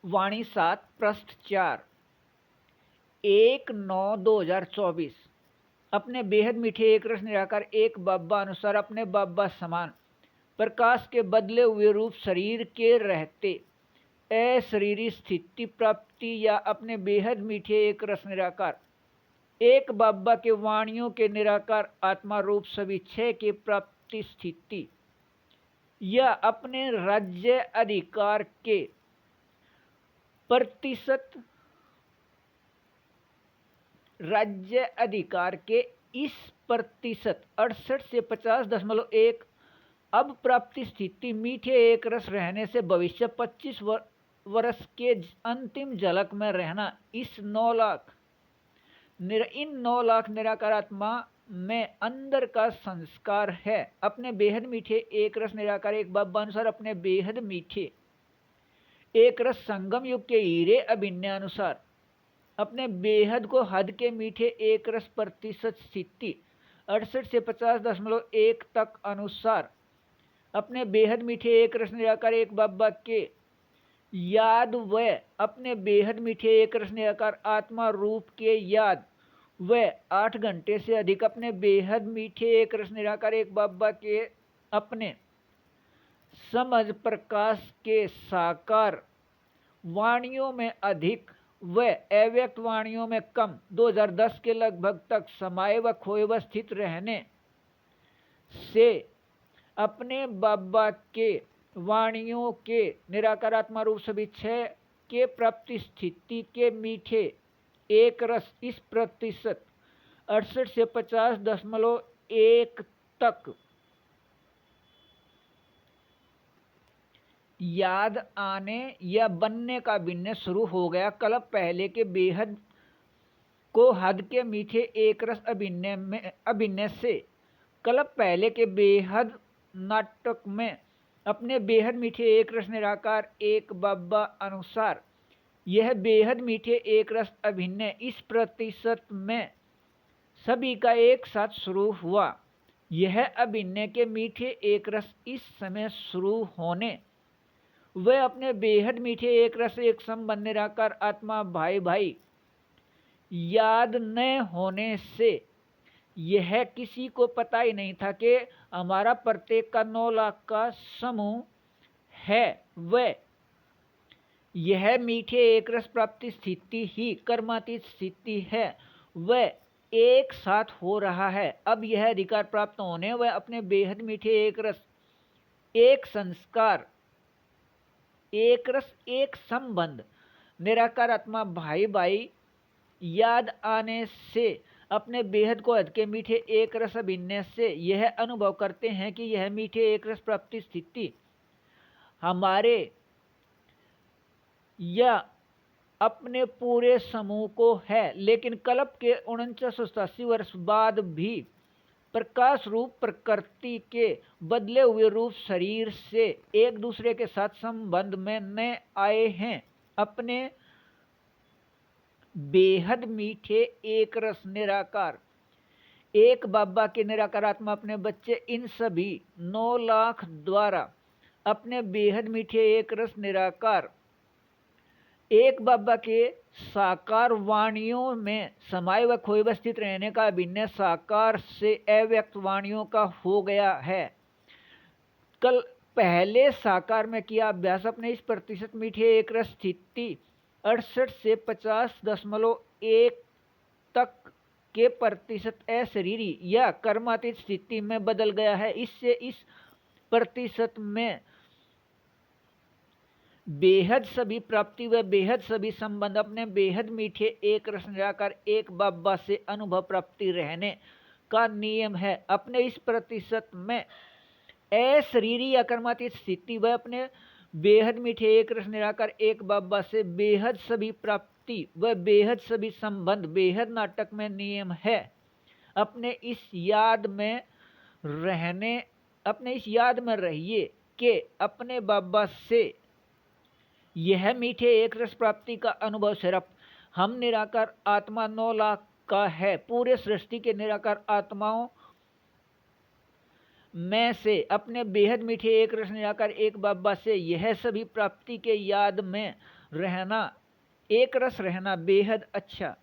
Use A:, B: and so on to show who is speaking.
A: वाणी 7 पृष्ठ 4 1/9/2024। अपने बेहद मीठे एक रस निराकार एक बाबा अनुसार अपने बाबा समान प्रकाश के बदले हुए रूप शरीर के रहते अशरीरी स्थिति प्राप्ति या अपने बेहद मीठे एक रस निराकार एक बाबा के वाणियों के निराकार आत्मा रूप सभी छह की प्राप्ति स्थिति या अपने राज्य अधिकार के प्रतिशत राज्य अधिकार के इस प्रतिशत 68 से 50.1 अब प्राप्ति स्थिति मीठे एक रस रहने से भविष्य 25 वर्ष के अंतिम झलक में रहना इस 9 लाख इन 9 लाख निराकार आत्मा में अंदर का संस्कार है। अपने बेहद मीठे एक रस निराकार एक बाबा अनुसार अपने बेहद मीठे एक रस संगम युग के हीरे अभिन्यानुसार अपने बेहद को हद के मीठे एक रस प्रतिशत स्थिति 68 से 50.1 तक अनुसार अपने बेहद मीठे एक रस निराकार एक बाबा के याद व अपने बेहद मीठे एक रस निराकार आत्मा रूप के याद व 8 घंटे से अधिक अपने बेहद मीठे एक रस निराकार एक बाबा के अपने समझ प्रकाश के साकार वाणियों में अधिक व अव्यक्त वाणियों में कम 2010 के लगभग तक समाये व खोए व स्थित रहने से अपने बाबा के वाणियों के निराकार आत्मा रूप सभी छह के प्राप्ति स्थिति के मीठे एक रस इस प्रतिशत 68 से 50.1 तक याद आने या बनने का भिन्न शुरू हो गया। कल्प पहले के बेहद को हद के मीठे एक रस अभिनय से कल्प पहले के बेहद नाटक में अपने बेहद मीठे एक रस निराकार एक बाबा अनुसार यह बेहद मीठे एक रस अभिनय इस प्रतिशत में सभी का एक साथ शुरू हुआ। यह अभिनय के मीठे एक रस इस समय शुरू होने वह अपने बेहद मीठे एक रस एक संबंध निराकार आत्मा भाई भाई याद न होने से यह किसी को पता ही नहीं था कि हमारा प्रत्येक का 9 लाख का समूह है। वह यह मीठे एक रस प्राप्ति स्थिति ही कर्मातीत स्थिति है वह एक साथ हो रहा है। अब यह अधिकार प्राप्त होने वह अपने बेहद मीठे एक रस एक संस्कार एक रस एक संबंध निराकार आत्मा भाई भाई याद आने से अपने बेहद को हद के मीठे एक रस अभिनय से यह अनुभव करते हैं कि यह मीठे एक रस प्राप्ति स्थिति हमारे या अपने पूरे समूह को है। लेकिन कल्प के 4987 वर्ष बाद भी प्रकाश रूप प्रकृति के बदले हुए रूप शरीर से एक दूसरे के साथ संबंध में न आए हैं। अपने बेहद मीठे एक रस निराकार एक बाबा के निराकार आत्मा अपने बच्चे इन सभी 9 लाख द्वारा अपने बेहद मीठे एक रस निराकार एक बाबा के साकार वाणियों में समाये व खोए व स्थित रहने का अभिनय साकार से अव्यक्त वाणियों का हो गया है। कल पहले साकार में किया अभ्यास अपने इस प्रतिशत मीठे एक रस स्थिति 68 से 50.1 तक के प्रतिशत अशरीरी या कर्मातीत स्थिति में बदल गया है। इससे इस प्रतिशत में बेहद सभी प्राप्ति व बेहद सभी संबंध अपने बेहद मीठे एक रस निराकार एक बाबा से अनुभव प्राप्ति रहने का नियम है। अपने इस प्रतिशत में अशरीरी या कर्मातीत स्थिति व अपने बेहद मीठे एक रस निराकार एक बाबा से बेहद सभी प्राप्ति व बेहद सभी संबंध बेहद नाटक में नियम है। अपने इस याद में रहिए कि अपने बाबा से यह मीठे एक रस प्राप्ति का अनुभव सिर्फ हम निराकार आत्मा 9 लाख का है। पूरे सृष्टि के निराकार आत्माओं में से अपने बेहद मीठे एक रस निराकार एक बाबा से यह सभी प्राप्ति के याद में रहना, एक रस रहना बेहद अच्छा।